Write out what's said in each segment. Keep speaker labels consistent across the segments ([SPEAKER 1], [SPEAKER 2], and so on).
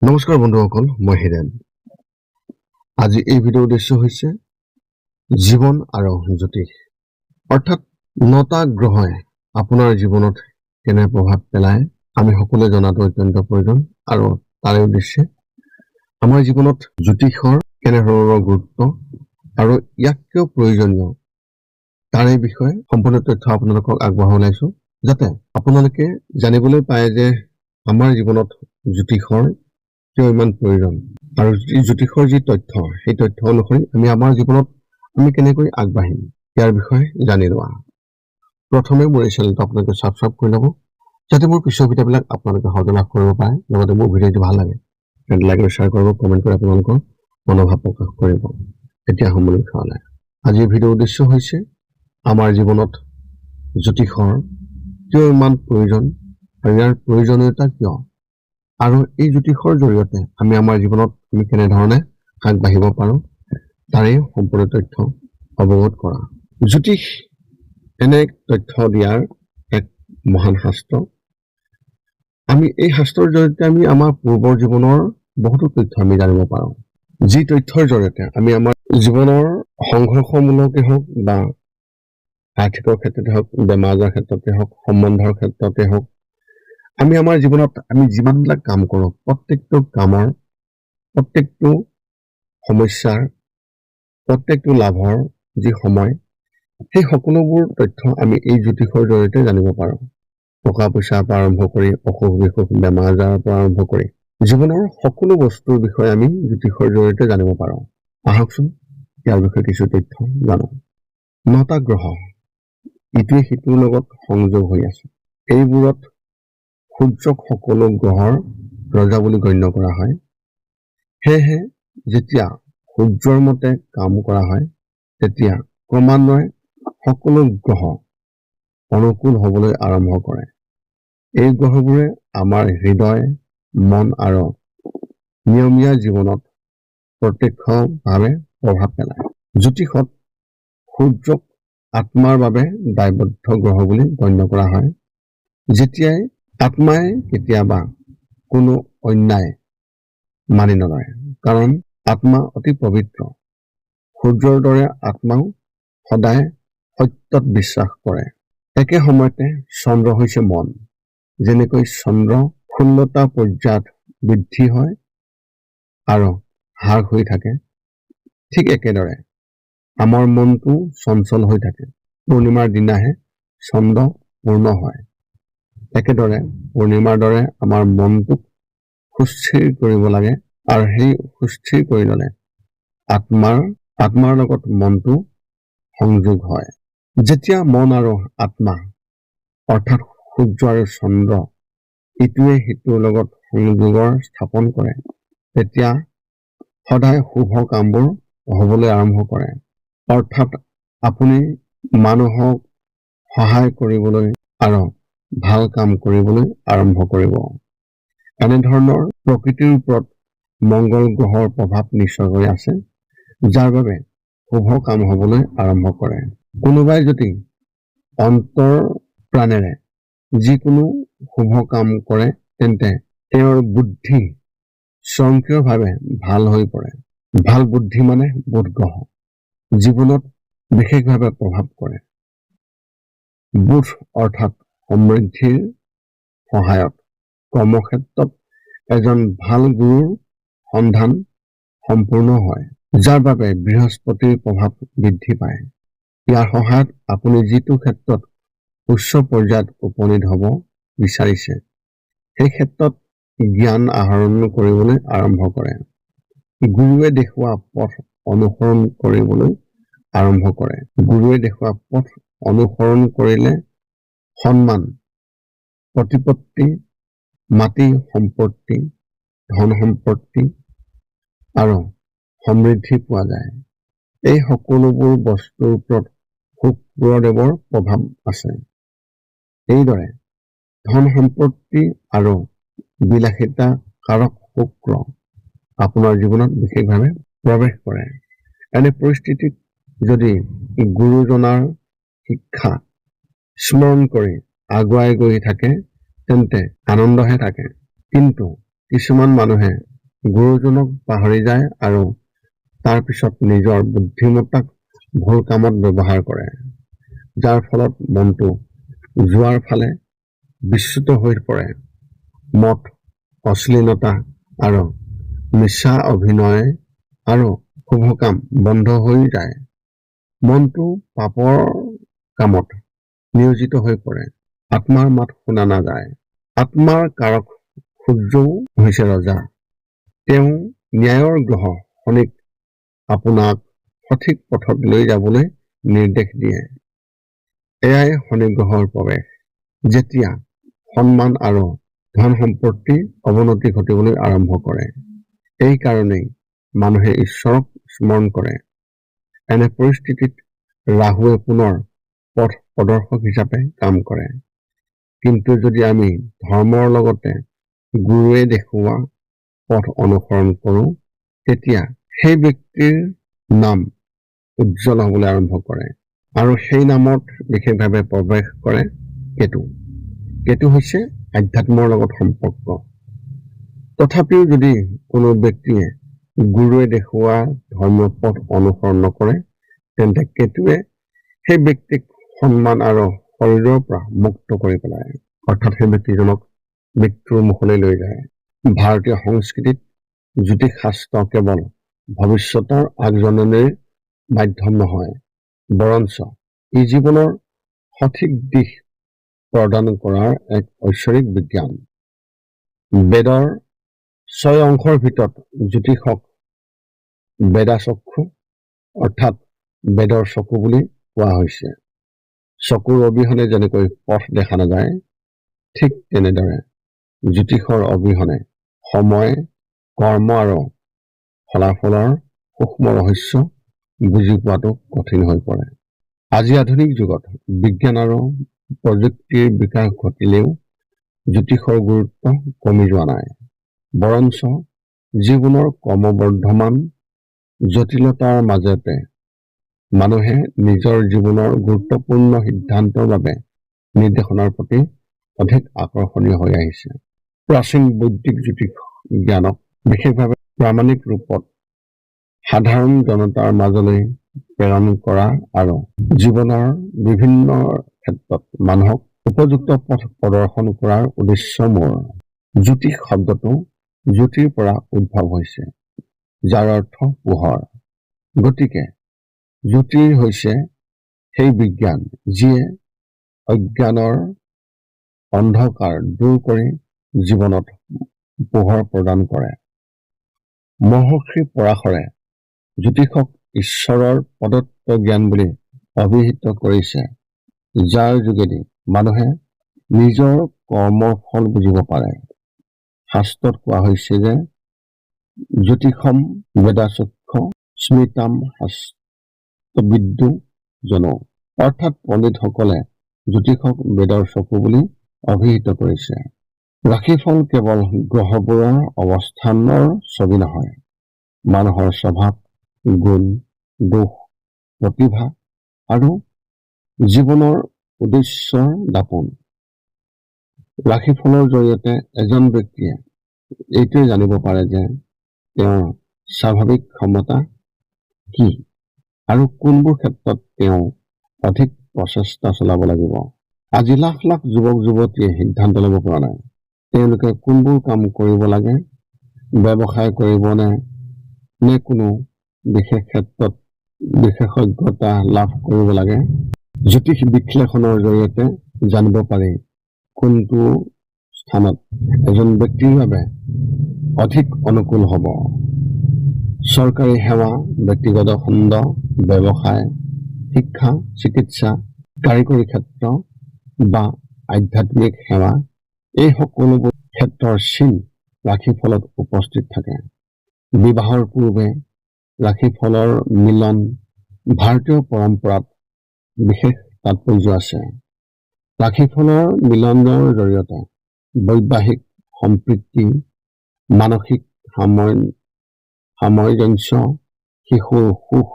[SPEAKER 1] নমস্কাৰ বন্ধুসকল, মই হিৰেন। আজি এই ভিডিঅ'ৰ উদ্দেশ্য হৈছে জীৱন আৰু জ্যোতিষ, অৰ্থাৎ 9টা গ্ৰহই আপোনাৰ জীৱনত কেনে প্ৰভাৱ পেলায় আমি সকলোৱে জনাটো অত্যন্ত প্ৰয়োজন। আৰু তাৰে উদ্দেশ্যে আমাৰ জীৱনত জ্যোতিষৰ কেনেধৰণৰ গুৰুত্ব আৰু ইয়াক কিয় প্ৰয়োজনীয় তাৰে বিষয়ে সম্পূৰ্ণ তথ্য আপোনালোকক আগবঢ়াই ওলাইছো, যাতে আপোনালোকে জানিবলৈ পায় যে আমাৰ জীৱনত জ্যোতিষৰ কিয় ইমান প্ৰয়োজন আৰু জ্যোতিষৰ যি তথ্য সেই তথ্য অনুসৰি আমি আমাৰ জীৱনত আমি কেনেকৈ আগবাঢ়িম ইয়াৰ বিষয়ে জানি লোৱা। প্ৰথমে মোৰ এই চেনেলটো আপোনালোকে ছাবস্ক্ৰাইব কৰি ল'ব, যাতে মোৰ পিছৰ ভিডিঅ'বিলাক আপোনালোকে সহজে লাভ কৰিব পাৰে। লগতে মোৰ ভিডিঅ'টো ভাল লাগে তেন্তে লাইক আৰু শ্বেয়াৰ কৰিব, কমেণ্ট কৰি আপোনালোকৰ মনোভাৱ প্ৰকাশ কৰিব। এতিয়া মূল বিষয়লৈ। আজিৰ ভিডিঅ'ৰ উদ্দেশ্য হৈছে আমাৰ জীৱনত জ্যোতিষৰ কিয় ইমান প্ৰয়োজন আৰু ইয়াৰ প্ৰয়োজনীয়তা কিয়, আৰু এই জ্যোতিষৰ জৰিয়তে আমি আমাৰ জীৱনত আমি কেনেধৰণে আগবাঢ়িব পাৰোঁ তাৰে সম্পূৰ্ণ তথ্য অৱগত কৰা। জ্যোতিষ এনে তথ্য দিয়াৰ এক মহান শাস্ত্ৰ। আমি এই শাস্ত্ৰৰ জৰিয়তে আমি আমাৰ পূৰ্বৰ জীৱনৰ বহুতো তথ্য আমি জানিব পাৰোঁ, যি তথ্যৰ জৰিয়তে আমি আমাৰ জীৱনৰ সংঘৰ্ষমূলকে হওক বা আৰ্থিকৰ ক্ষেত্ৰতে হওক, বেমাৰ আজাৰৰ ক্ষেত্ৰতে হওক, সম্বন্ধৰ ক্ষেত্ৰতে হওক, আমি আমাৰ জীৱনত আমি যিমানবিলাক কাম কৰোঁ প্ৰত্যেকটো কামৰ, প্ৰত্যেকটো সমস্যাৰ, প্ৰত্যেকটো লাভৰ যি সময়, সেই সকলোবোৰ তথ্য আমি এই জ্যোতিষৰ জৰিয়তে জানিব পাৰোঁ। টকা পইচাৰ পৰা আৰম্ভ কৰি অসুখ বিসুখ, বেমাৰ আজাৰৰ পৰা আৰম্ভ কৰি জীৱনৰ সকলো বস্তুৰ বিষয়ে আমি জ্যোতিষৰ জৰিয়তে জানিব পাৰোঁ। আহকচোন ইয়াৰ বিষয়ে কিছু তথ্য জানো। 9টা গ্ৰহ ইটোৱে সিটোৰ লগত সংযোগ হৈ আছে। এইবোৰত সূৰ্যক সকলো গ্ৰহৰ ৰজা বুলি গণ্য কৰা হয়। সেয়েহে যেতিয়া সূৰ্যৰ মতে কাম কৰা হয় তেতিয়া ক্ৰমান্বয়ে সকলো গ্ৰহ অনুকূল হ'বলৈ আৰম্ভ কৰে। এই গ্ৰহবোৰে আমাৰ হৃদয়, মন আৰু নিয়মীয়া জীৱনত প্ৰত্যক্ষভাৱে প্ৰভাৱ পেলায়। জ্যোতিষত সূৰ্যক আত্মাৰ বাবে দায়বদ্ধ গ্ৰহ বুলি গণ্য কৰা হয়। যেতিয়াই আত্মাই কেতিয়াবা কোনো অন্যায় মানি নলয়, কাৰণ আত্মা অতি পবিত্ৰ। সূৰ্যৰ দৰে আত্মাও সদায় সত্যত বিশ্বাস কৰে। একে সময়তে চন্দ্ৰ হৈছে মন। যেনেকৈ চন্দ্ৰ 16টা পৰ্যায়ত বৃদ্ধি হয় আৰু হ্ৰাস হৈ থাকে, ঠিক একেদৰে আমাৰ মনটো চঞ্চল হৈ থাকে। পূৰ্ণিমাৰ দিনাহে চন্দ্ৰ পূৰ্ণ হয়। একেদৰে পূৰ্ণিমাৰ দৰে আমাৰ মনটোক সুস্থিৰ কৰিব লাগে, আৰু সেই সুস্থিৰ কৰি ল'লে আত্মাৰ লগত মনটো সংযোগ হয়। যেতিয়া মন আৰু আত্মা অৰ্থাৎ সূৰ্য আৰু চন্দ্ৰ ইটোৱে সিটোৰ লগত সংযোগৰ স্থাপন কৰে, তেতিয়া সদায় শুভ কামবোৰ হ'বলৈ আৰম্ভ কৰে। অৰ্থাৎ আপুনি মানুহক সহায় কৰিবলৈ আৰু ভাল কাম কৰিবলৈ আৰম্ভ কৰিব। এনেধৰণৰ প্ৰকৃতিৰ ওপৰত মংগল গ্ৰহৰ প্ৰভাৱ নিশ্চয়কৈ আছে, যাৰ বাবে শুভ কাম হ'বলৈ আৰম্ভ কৰে। কোনোবাই যদি অন্তৰ প্ৰাণেৰে যিকোনো শুভ কাম কৰে তেন্তে তেওঁৰ বুদ্ধি স্বয়ংক্ৰিয়ভাৱে ভাল হৈ পৰে। ভাল বুদ্ধি মানে বুধ গ্ৰহ জীৱনত বিশেষভাৱে প্ৰভাৱ কৰে। বুধ অৰ্থাৎ সমৃদ্ধিৰ সহায়ত কৰ্মক্ষেত্ৰত এজন ভাল গুৰুৰ সন্ধান সম্পূৰ্ণ হয়, যাৰ বাবে বৃহস্পতিৰ প্ৰভাৱ বৃদ্ধি পায়। ইয়াৰ সহায়ত আপুনি যিটো ক্ষেত্ৰত উচ্চ পৰ্যায়ত উপনীত হ'ব বিচাৰিছে সেই ক্ষেত্ৰত জ্ঞান আহৰণ কৰিবলৈ আৰম্ভ কৰে। গুৰুৱে দেখুওৱা পথ অনুসৰণ কৰিবলৈ আৰম্ভ কৰে। গুৰুৱে দেখুওৱা পথ অনুসৰণ কৰিলে সন্মান, প্ৰতিপত্তি, মাটি সম্পত্তি, ধন সম্পত্তি আৰু সমৃদ্ধি পোৱা যায়। এই সকলোবোৰ বস্তুৰ ওপৰত শুক্ৰদেৱৰ প্ৰভাৱ আছে। এইদৰে ধন সম্পত্তি আৰু বিলাসিতা কাৰক শুক্ৰ আপোনাৰ জীৱনত বিশেষভাৱে প্ৰৱেশ কৰে। এনে পৰিস্থিতিত যদি গুৰুজনাৰ শিক্ষা স্মৰণ কৰি আগুৱাই গৈ থাকে তেন্তে আনন্দহে থাকে। কিন্তু কিছুমান মানুহে গুৰুজনক পাহৰি যায় আৰু তাৰ পিছত নিজৰ বুদ্ধিমত্তাক ভুল কামত ব্যৱহাৰ কৰে, যাৰ ফলত মনটো যোৱাৰ ফালে বিচ্যুত হৈ পৰে। মদ, অশ্লীলতা আৰু মিছা অভিনয় আৰু শুভ কাম বন্ধ হৈ যায়। মনটো পাপৰ কামত নিয়োজিত হৈ পৰে। আত্মাৰ মাত শুনা নাযায়। আত্মাৰ কাৰক সূৰ্যও হৈছে ৰজা। তেওঁ ন্যায়ৰ গ্ৰহ শনিক আপোনাক সঠিক পথত লৈ যাবলৈ নিৰ্দেশ দিয়ে। এয়াই শনি গ্ৰহৰ প্ৰৱেশ। যেতিয়া সন্মান আৰু ধন সম্পত্তিৰ অৱনতি ঘটিবলৈ আৰম্ভ কৰে। এই কাৰণেই মানুহে ঈশ্বৰক স্মৰণ কৰে। এনে পৰিস্থিতিত ৰাহুৱে পুনৰ পথ প্ৰদৰ্শক হিচাপে কাম কৰে। কিন্তু যদি আমি ধৰ্মৰ লগতে গুৰুৱে দেখুওৱা পথ অনুসৰণ কৰোঁ, তেতিয়া সেই ব্যক্তিৰ নাম উজ্জ্বল হ'বলৈ আৰম্ভ কৰে আৰু সেই নামত বিশেষভাৱে প্ৰৱেশ কৰে কেতু। কেতু হৈছে আধ্যাত্মৰ লগত সম্পৰ্ক। তথাপিও যদি কোনো ব্যক্তিয়ে গুৰুৱে দেখুওৱা ধৰ্মৰ পথ অনুসৰণ নকৰে, তেন্তে কেতুৱে সেই ব্যক্তিক সন্মান আৰু শৰীৰৰ পৰা মুক্ত কৰি পেলায়, অৰ্থাৎ সেই ব্যক্তিজনক মৃত্যুৰ মুখলৈ লৈ যায়। ভাৰতীয় সংস্কৃতিত জ্যোতিষ শাস্ত্ৰ কেৱল ভৱিষ্যতৰ আগজননীৰ মাধ্যম নহয়, বৰঞ্চ ই জীৱনৰ সঠিক দিশ প্ৰদান কৰাৰ এক ঐশ্বৰিক বিজ্ঞান। বেদৰ 6 অংশৰ ভিতৰত জ্যোতিষক বেদাচক্ষু অৰ্থাৎ বেদৰ চকু বুলি কোৱা হৈছে। চকুৰ অবিহনে যেনেকৈ পথ দেখা নাযায়, ঠিক তেনেদৰে জ্যোতিষৰ অবিহনে সময়, কৰ্ম আৰু ফলাফলৰ সূক্ষ্ম ৰহস্য বুজি পোৱাটো কঠিন হৈ পৰে। আজি আধুনিক যুগত বিজ্ঞান আৰু প্ৰযুক্তিৰ বিকাশ ঘটিলেও জ্যোতিষৰ গুৰুত্ব কমি যোৱা নাই। বৰঞ্চ জীৱনৰ ক্ৰমবৰ্ধমান জটিলতাৰ মাজতে মানুহে নিজৰ জীৱনৰ গুৰুত্বপূৰ্ণ সিদ্ধান্তৰ বাবে নিৰ্দেশনাৰ প্ৰতি অধিক আকৰ্ষণীয় হৈ আহিছে। প্ৰাচীন বৈদিক জ্যোতিষ জ্ঞানক বিশেষভাৱে প্ৰামাণিক ৰূপত সাধাৰণ জনতাৰ মাজলৈ প্ৰেৰণ কৰা আৰু জীৱনৰ বিভিন্ন ক্ষেত্ৰত মানুহক উপযুক্ত পথ প্ৰদৰ্শন কৰাৰ উদ্দেশ্য মোৰ। জ্যোতিষ শব্দটো জ্যোতিৰ পৰা উদ্ভৱ হৈছে, যাৰ অৰ্থ পোহৰ। গতিকে জ্যোতিৰ হৈছে সেই বিজ্ঞান যিয়ে অজ্ঞানৰ অন্ধকাৰ দূৰ কৰি জীৱনত পোহৰ প্ৰদান কৰে। মহৰ্ষি পৰাশৰে জ্যোতিষক ঈশ্বৰৰ প্ৰদত্ত জ্ঞান বুলি অভিহিত কৰিছে, যাৰ যোগেদি মানুহে নিজৰ কৰ্মৰ ফল বুজিব পাৰে। শাস্ত্ৰত কোৱা হৈছে যে জ্যোতিষম বেদাচক্ষু স্মৃতাম শাস্ত্ৰবিদ্যু জনো, অৰ্থাৎ পণ্ডিতসকলে জ্যোতিষক বেদৰ চকু বুলি অভিহিত কৰিছে। ৰাশিফল কেৱল গ্ৰহবোৰৰ অৱস্থানৰ ছবি নহয়, মানুহৰ স্বভাৱ, গুণ, দোষ, প্ৰতিভা আৰু জীৱনৰ উদ্দেশ্যৰ দাপোন। ৰাশিফলৰ জৰিয়তে এজন ব্যক্তিয়ে এইটোৱে জানিব পাৰে যে তেওঁৰ স্বাভাৱিক ক্ষমতা কি আৰু কোনবোৰ ক্ষেত্ৰত তেওঁ অধিক প্ৰচেষ্টা চলাব লাগিব। আজি লাখ লাখ যুৱক যুৱতীয়ে সিদ্ধান্ত ল'ব পৰা নাই, তেওঁলোকে কোনবোৰ কাম কৰিব লাগে, ব্যৱসায় কৰিবনে নে কোনো বিশেষ ক্ষেত্ৰত বিশেষজ্ঞতা লাভ কৰিব লাগে। জ্যোতিষ বিশ্লেষণৰ জৰিয়তে জানিব পাৰি কোনটো স্থানত এজন ব্যক্তিৰ বাবে অধিক অনুকূল হ'ব। চৰকাৰী সেৱা, ব্যক্তিগত খণ্ড, ব্যৱসায়, শিক্ষা, চিকিৎসা, কাৰিকৰী ক্ষেত্ৰ বা আধ্যাত্মিক সেৱা, এই সকলোবোৰ ক্ষেত্ৰৰ চিন ৰাশিফলত উপস্থিত থাকে। বিবাহৰ পূৰ্বে ৰাশিফলৰ মিলন ভাৰতীয় পৰম্পৰাত বিশেষ তাৎপৰ্য আছে। ৰাশিফলৰ মিলনৰ জৰিয়তে বৈবাহিক সম্প্ৰীতি, মানসিক সামঞ্জস্য, শিশুৰ সুখ,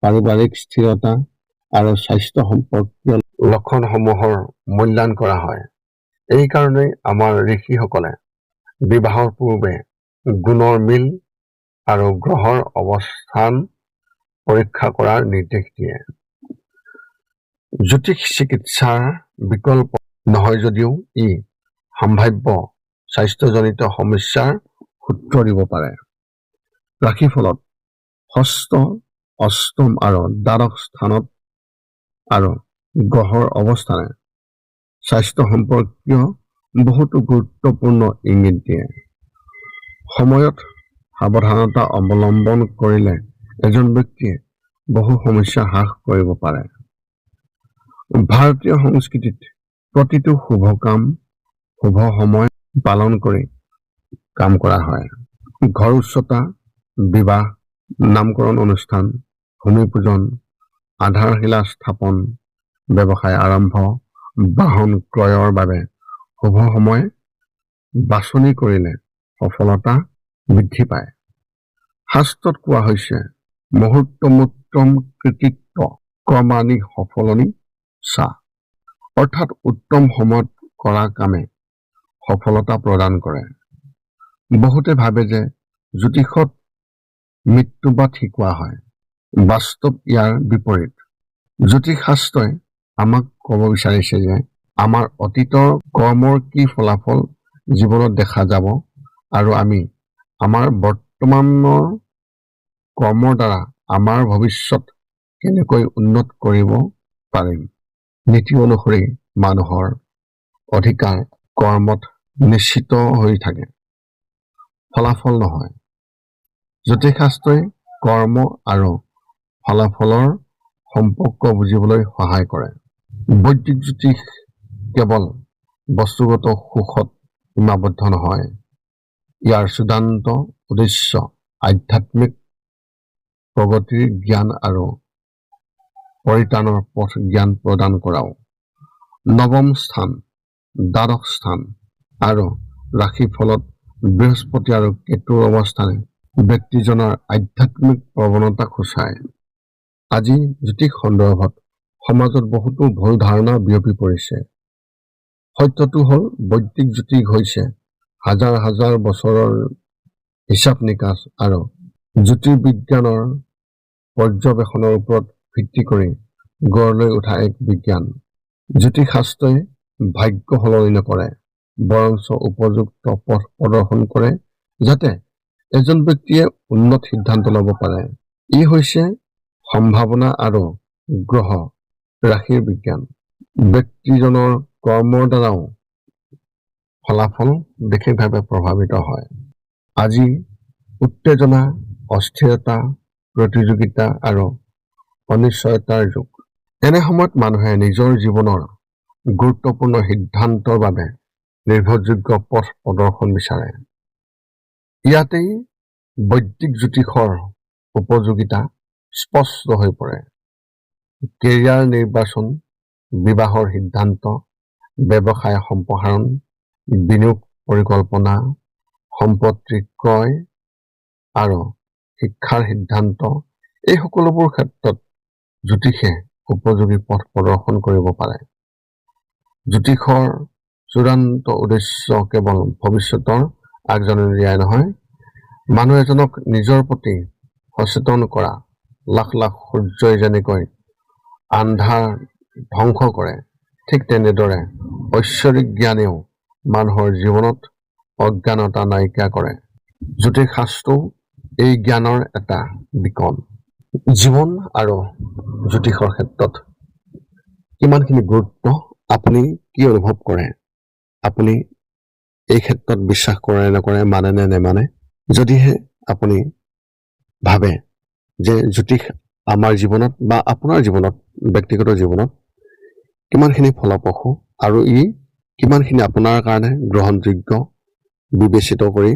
[SPEAKER 1] পাৰিবাৰিক স্থিৰতা আৰু স্বাস্থ্য সম্পৰ্কীয় লক্ষণসমূহৰ মূল্যায়ন কৰা হয়। এই কাৰণেই আমাৰ ঋষিসকলে বিবাহৰ পূৰ্বে গুণৰ মিল আৰু গ্ৰহৰ অৱস্থান পৰীক্ষা কৰাৰ নিৰ্দেশ দিয়ে। জ্যোতিষ চিকিৎসাৰ বিকল্প নহয় যদিও ই সম্ভাৱ্য স্বাস্থ্যজনিত সমস্যাৰ সূত্ৰ দিব পাৰে। ৰাশিফলত ষষ্ঠ, অষ্টম আৰু দ্বাদশ স্থানত আৰু গ্ৰহৰ অৱস্থানে স্বাস্থ্য সম্পৰ্কীয় বহুতো গুৰুত্বপূৰ্ণ ইংগিত দিয়ে। সময়ত সাৱধানতা অৱলম্বন কৰিলে এজন ব্যক্তিয়ে বহু সমস্যা হ্ৰাস কৰিব পাৰে। ভাৰতীয় সংস্কৃতিত প্ৰতিটো শুভ কাম শুভ সময় পালন কৰি কাম কৰা হয়। ঘৰ উচ্চতা, বিবাহ, নামকৰণ অনুষ্ঠান, ভূমি পূজন, আধাৰশিলা স্থাপন, ব্যৱসায় আৰম্ভ, বাহন ক্ৰয়ৰ বাবে শুভ সময় বাছনি কৰিলে সফলতা বৃদ্ধি পায়। শাস্ত্ৰত কোৱা হৈছে মুহূৰ্তমোত্তম কৃতিত্ব ক্ৰমাণি সফলনি চা, অৰ্থাৎ উত্তম সময়ত কৰা কামে সফলতা প্ৰদান কৰে। বহুতে ভাবে যে জ্যোতিষত মৃত্যুবাদ শিকোৱা হয়। বাস্তৱ ইয়াৰ বিপৰীত। জ্যোতিষ শাস্ত্ৰই আমাক ক'ব বিচাৰিছে যে আমাৰ অতীতৰ কৰ্মৰ কি ফলাফল জীৱনত দেখা যাব আৰু আমি আমাৰ বৰ্তমানৰ কৰ্মৰ দ্বাৰা আমাৰ ভৱিষ্যত কেনেকৈ উন্নত কৰিব পাৰিম। নীতি অনুসৰি মানুহৰ অধিকাৰ কৰ্মত নিশ্চিত হৈ থাকে, ফলাফল নহয়। জ্যোতিষশাস্ত্ৰই কৰ্ম আৰু ফলাফলৰ সম্পৰ্ক বুজিবলৈ সহায় কৰে। বৈদিক জ্যোতিষ কেৱল বস্তুগত সুখত সীমাবদ্ধ নহয়। ইয়াৰ চূড়ান্ত উদ্দেশ্য আধ্যাত্মিক প্ৰগতিৰ জ্ঞান আৰু পৰিত্ৰাণৰ পথ জ্ঞান প্ৰদান কৰাও। নৱম স্থান, দ্বাদশ স্থান আৰু ৰাশিফলত বৃহস্পতি আৰু কেতুৰ অৱস্থানে ব্যক্তিজনৰ আধ্যাত্মিক প্ৰৱণতাক সূচায়। আজি জ্যোতিষ সন্দৰ্ভত সমাজত বহুতো ভুল ধাৰণা বিয়পি পৰিছে। সত্যটো হ'ল বৈদিক জ্যোতিষ হৈছে হাজাৰ হাজাৰ বছৰৰ হিচাপ নিকাচ আৰু জ্যোতিৰ্বিজ্ঞানৰ পৰ্যবেক্ষণৰ ওপৰত ভিত্তি কৰি গঢ় লৈ উঠা এক বিজ্ঞান। জ্যোতিষ শাস্ত্ৰই ভাগ্য সলনি নকৰে, বৰঞ্চ উপযুক্ত পথ প্ৰদৰ্শন কৰে যাতে এজন ব্যক্তিয়ে উন্নত সিদ্ধান্ত ল'ব পাৰে। ই হৈছে সম্ভাৱনা আৰু গ্ৰহ ৰাশিৰ বিজ্ঞান। ব্যক্তিজনৰ কৰ্মৰ দ্বাৰাও ফলাফল বিশেষভাৱে প্ৰভাৱিত হয়। আজি উত্তেজনা, অস্থিৰতা, প্ৰতিযোগিতা আৰু অনিশ্চয়তাৰ যুগ। এনে সময়ত মানুহে নিজৰ জীৱনৰ গুৰুত্বপূৰ্ণ সিদ্ধান্তৰ বাবে নিৰ্ভৰযোগ্য পথ প্ৰদৰ্শন বিচাৰে। ইয়াতেই বৈদিক জ্যোতিষৰ উপযোগিতা স্পষ্ট হৈ পৰে। কেৰিয়াৰ নিৰ্বাচন, বিবাহৰ সিদ্ধান্ত, ব্যৱসায় সম্প্ৰসাৰণ, বিনিয়োগ পৰিকল্পনা, সম্পত্তি ক্ৰয় আৰু শিক্ষাৰ সিদ্ধান্ত, এই সকলোবোৰ ক্ষেত্ৰত জ্যোতিষে উপযোগী পথ প্ৰদৰ্শন কৰিব পাৰে। জ্যোতিষৰ চূড়ান্ত উদ্দেশ্য কেৱল ভৱিষ্যতৰ আগজাননী দিয়াই নহয়, মানুহ এজনক নিজৰ প্ৰতি সচেতন কৰা। লাখ লাখ সূৰ্যই যেনেকৈ আন্ধাৰ ধ্বংস কৰে, ঠিক তেনেদৰে ঐশ্বৰিক জ্ঞানেও মানুহৰ জীৱনত অজ্ঞানতা নাইকিয়া কৰে। জ্যোতিষ শাস্ত্ৰও এই জ্ঞানৰ এটা বিকন। জীৱন আৰু জ্যোতিষৰ ক্ষেত্ৰত কিমানখিনি গুৰুত্ব আপুনি কি অনুভৱ কৰে? আপুনি এই ক্ষেত্ৰত বিশ্বাস কৰে নে নকৰে, মানে নে নেমানে? যদিহে আপুনি ভাবে যে জ্যোতিষ আমাৰ জীৱনত বা আপোনাৰ জীৱনত, ব্যক্তিগত জীৱনত কিমানখিনি ফলপ্ৰসূ আৰু ই কিমানখিনি আপোনাৰ কাৰণে গ্ৰহণযোগ্য বিবেচিত কৰি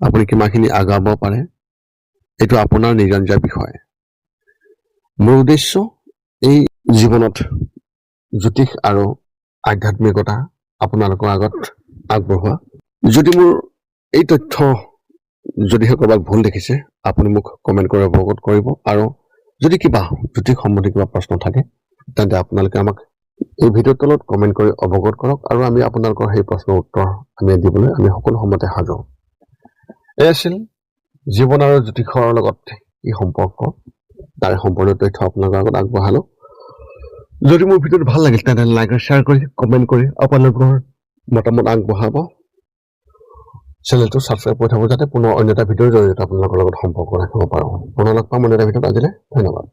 [SPEAKER 1] আপুনি কিমানখিনি আগাব পাৰে, এইটো আপোনাৰ নিজা নিজা বিষয়। মোৰ উদ্দেশ্য এই জীৱনত জ্যোতিষ আৰু আধ্যাত্মিকতা আপোনালোকৰ আগত আগবঢ়োৱা। যদি মোৰ এই তথ্য যদিহে ক'ৰবাত ভুল দেখিছে, আপুনি মোক কমেণ্ট কৰি অৱগত কৰিব। আৰু যদি কিবা জ্যোতিষ সম্বন্ধী কিবা প্ৰশ্ন থাকে, তেন্তে আপোনালোকে আমাক এই ভিডিঅ'ৰ তলত কমেণ্ট কৰি অৱগত কৰক আৰু আমি আপোনালোকৰ সেই প্ৰশ্নৰ উত্তৰ আমি দিবলৈ আমি সকলো সময়তে সাজু। এই আছিল জীৱন আৰু জ্যোতিষৰ লগত কি সম্পৰ্ক তাৰে সম্পৰ্কীয় তথ্য আপোনালোকৰ আগত আগবঢ়ালো। যদি মোৰ ভিডিঅ'টো ভাল লাগিল তেনেহ'লে লাইক আৰু শ্বেয়াৰ কৰি কমেণ্ট কৰি আপোনালোকৰ মতামত আগবঢ়াব। চেনেলটো ছাবস্ক্ৰাইব কৰি থ'ব যাতে পুনৰ অন্য এটা ভিডিঅ'ৰ জৰিয়তে আপোনালোকৰ লগত সম্পৰ্ক ৰাখিব পাৰোঁ। পুনৰ লগ পাম অন্য এটা ভিডিঅ'ত। আজিলৈ ধন্যবাদ।